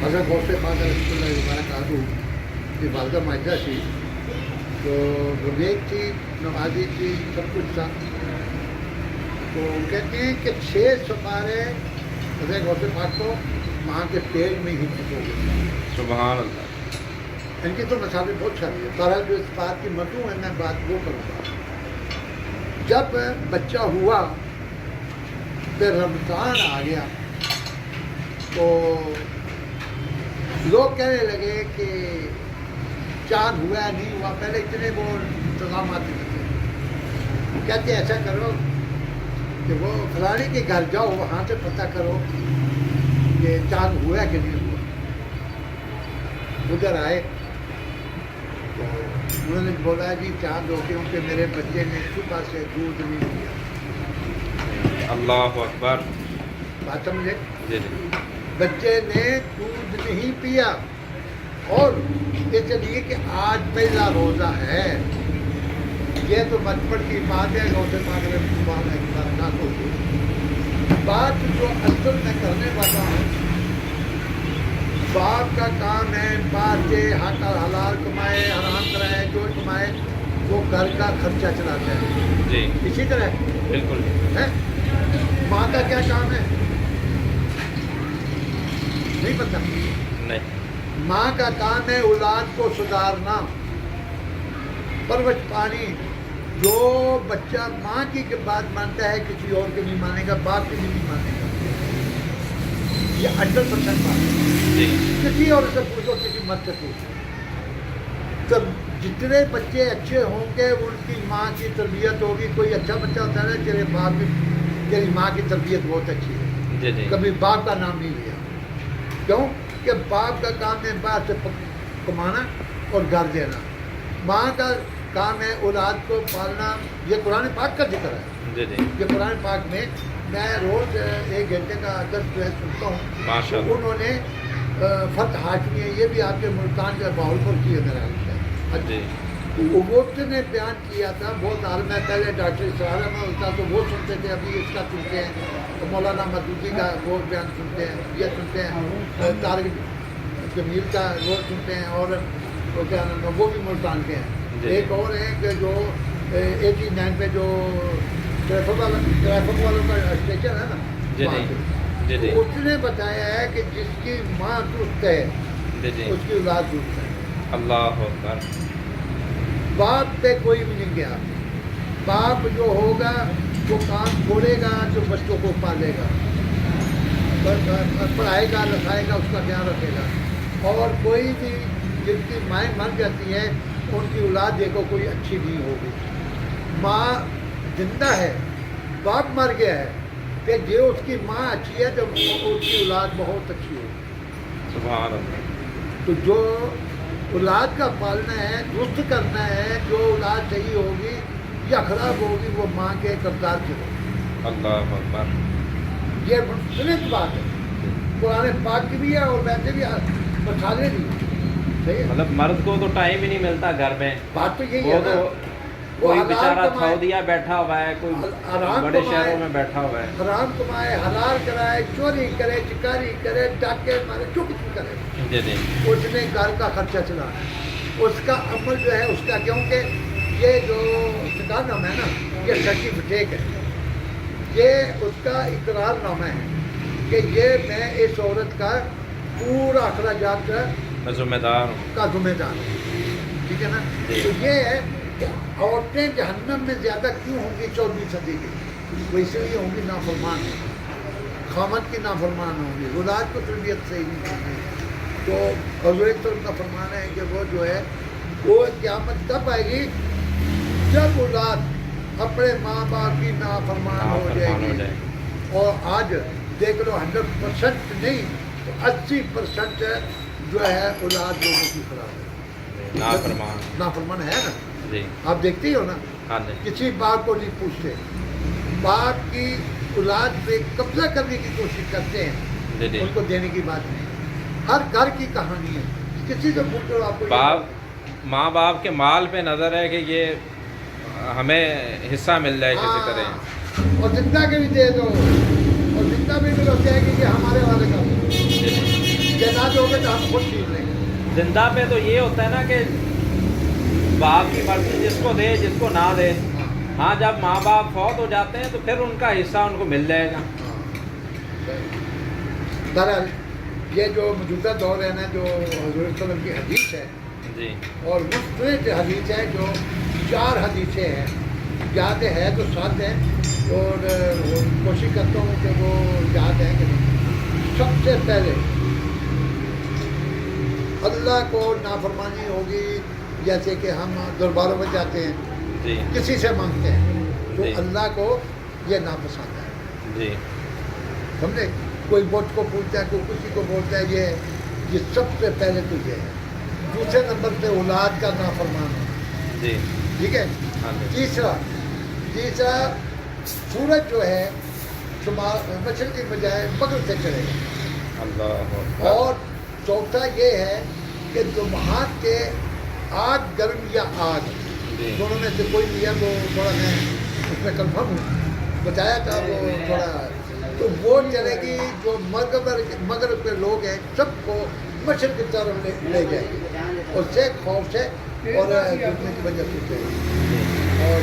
حضرت غوث پاک رحمۃ اللہ وبرکاتہ کی والدہ ماجدہ تھی تو وہ نیک تھی، نمازی تھی، سب کچھ تھا. تو کہتے ہیں کہ 6 سپارے حضرت غوث پاک کو ماں کے پیٹ میں ہی ہو گئے. سبحان اللہ. ان کی تو مثالیں بہت ساری ہیں. بہرحال جو اس بات کی مدعو ہے میں بات وہ کروں گا. جب بچہ ہوا پھر رمضان آ گیا تو لوگ کہنے لگے کہ چاند ہوا ہے نہیں ہوا. پہلے اتنے وہ انتظامات نہیں تھے. کہتے ایسا کرو کہ وہ فلانے کے گھر جاؤ، وہاں سے پتہ کرو کہ چاند ہوا ہے کہ نہیں ہوا. ادھر آئے تو انہوں نے بولا جی چاند ہو کیونکہ میرے بچے نے صبح سے دودھ نہیں پیا. اللہ اکبر. بات سمجھے؟ جی جی. بچے نے دودھ نہیں پیا اور اس لیے کہ آج پہلا روزہ ہے. یہ تو بچپن کی بات ہے. غوث پاک رحمۃ اللہ کو بات جو اصل میں کرنے والا ہوں. باپ کا کام ہے باپ کے حق حلال کمائے، حرام کرائے، جو کمائے وہ گھر کا خرچہ چلاتا ہے. جی اسی طرح بالکل. ہے ماں کا کیا کام ہے نہیں پتہ. نہیں. ماں کا کام ہے اولاد کو سدھارنا، پرورش پانی. جو بچہ ماں کی بات مانتا ہے کسی اور کی نہیں مانے گا، باپ کی بھی نہیں مانے گا. یہ 100% بات ہے. جی کسی اور سے پوچھو، کسی مت سے پوچھو. تو جتنے بچے اچھے ہوں گے ان کی ماں کی تربیت ہوگی. کوئی اچھا بچہ ہوتا ہے نا تیرے باپ کی، تیری ماں کی تربیت بہت اچھی ہے. جی جی. کبھی باپ کا نام نہیں لیا. کیوں کہ باپ کا کام ہے باپ سے کمانا اور گھر دینا. ماں کا کام ہے اولاد کو پالنا. یہ قرآن پاک کا ذکر ہے. جی جی. یہ قرآن پاک میں میں روز 1 گھنٹے کا درس جو ہے سنتا ہوں. ماشاء اللہ. انہوں نے فتح ہاشمی ہے، یہ بھی آپ کے ملتان کا باہلپور کی ہے میرا خیال جی. ہے. وہ نے بیان کیا تھا بہت عالم ہے. پہلے ڈاکٹر اسرار میں ہوتا تو وہ سنتے تھے، ابھی اس کا سنتے ہیں. تو مولانا مدودی کا وہ بیان سنتے ہیں، یہ سنتے ہیں. طارق جمیل کا وہ سنتے ہیں اور وہ کیا نام ہے وہ بھی ملتان کے ہیں. ایک اور ہے کہ جو 89 پہ جو ٹریفک والوں کا اسٹیشن ہے نا. جی جی. جی جی. اس نے بتایا ہے کہ جس کی ماں درست ہے جی جی. اس کی اولاد درست ہے. اللہ اکبر. باپ پہ کوئی بھی نہیں گیا. باپ جو ہوگا وہ کام چھوڑے گا جو بچوں کو پالے گا، پڑھائے گا، لکھائے گا، اس کا خیال رکھے گا. اور کوئی بھی جن کی مائیں مر جاتی ہیں ان کی اولاد دیکھو کوئی اچھی نہیں ہوگی. ماں زندہ ہے، باپ مر گیا ہے، کہ جو اس کی ماں اچھی ہے تو اس کی اولاد بہت اچھی ہوگی. سبحان اللہ. تو جو اولاد کا پالنا ہے، درست کرنا ہے، جو اولاد صحیح ہوگی یا خراب ہوگی وہ ماں کے کردار سے ہوگی. اللہ اکبر. یہ منفرد بات ہے. قرآن پاک کی بھی ہے اور ویسے بھی مثالیں بھی ہیں. صحیح ہے. مطلب مرد کو تو ٹائم ہی نہیں ملتا گھر میں. بات تو یہی وہ ہے تو نا. کوئی حلال بیچارہ کمائے، سعودیہ بیٹھا ہوا ہے، کوئی حرام بڑے کمائے، شہروں میں بیٹھا ہوا ہے. حرام کمائے، حلال کرائے، چوری کرے، چکاری کرے، ڈاکے مارے، جو کچھ کرے، جی جی. اس نے گھر کا خرچہ چلانا ہے. اس کا عمل جو ہے اس کا، کیونکہ یہ جو ٹکا نامہ ہے نا یہ سرٹیفکیٹ ہے. یہ اس کا اقرار نامہ ہے کہ یہ میں اس عورت کا پورا اخراجات میں ذمہ دار ہوں. کا ذمہ دار ہوں. ٹھیک ہے نا. تو یہ ہے کہ عورتیں جہنم میں زیادہ کیوں ہوں گی 14ویں صدی کی؟ وہ اس لیے ہوں گی نافرمان، خامد کی نافرمان ہوں گی، اولاد کو تربیت صحیح نہیں ہوں گی. تو حضور کا فرمان ہے کہ وہ جو ہے وہ قیامت تب آئے گی جب اولاد اپنے ماں باپ کی نافرمان ہو جائے گی. اور آج دیکھ لو 100% نہیں تو 80% جو ہے اولاد لوگوں کی خراب ہے. نافرمان ہے نا. جی. آپ دیکھتے ہی ہو نا. ہاں جی. کسی باپ کو نہیں پوچھتے، باپ کی اولاد پہ قبضہ کرنے کی کوشش کرتے ہیں. جی جی. ان کو دینے کی بات نہیں. ہر گھر کی کہانی ہے. کسی سے پوچھو آپ کو ماں باپ کے مال پہ نظر ہے کہ یہ ہمیں حصہ مل جائے کسی طرح. اور زندہ کے بھی دے دو، اور زندہ بھی لوگ کہے کہ یہ ہمارے والے کا. جنازوں گے تو ہم خود چھین لیں گے. زندہ پہ تو یہ ہوتا ہے نا کہ باپ کی مرضی جس کو دے جس کو نہ دے. ہاں جب ماں باپ فوت ہو جاتے ہیں تو پھر ان کا حصہ ان کو مل جائے گا. بہرحال یہ جو موجودہ دور ہے نا جو حضور صلی اللہ علیہ وسلم کی حدیث ہے جی اور مستند حدیث ہے جو 4 حدیثیں ہیں. یاد ہے تو 7 ہیں اور کوشش کرتا ہوں کہ وہ یاد ہے کہ نہیں. سب سے پہلے اللہ کو نافرمانی ہوگی جیسے کہ ہم درباروں میں جاتے ہیں جی کسی سے مانگتے ہیں تو جی. اللہ کو یہ ناپسند ہے. جی سمجھے کوئی مجھ کو پوچھتا ہے کوئی کسی کو بولتا ہے یہ سب سے پہلے تو یہ ہے. دوسرے نمبر پہ اولاد کا نافرمان ہونا. جی ٹھیک ہے. ہاں جی. تیسرا سورج جو ہے مشرق کی بجائے مغرب سے چڑھے گا. اللہ. اور چوتھا یہ ہے کہ جمعات کے آگ گرم یا آگ جی دونوں میں سے کوئی نہیں ہے. وہ تھوڑا میں اس میں کنفرم ہوں بتایا تھا وہ تھوڑا تو وہ چلے گی جو مغرب کے لوگ ہیں سب کو مشرق کی طرف لے جائے گی اور سے خوف سے اور ڈوبنے کی وجہ سے. اور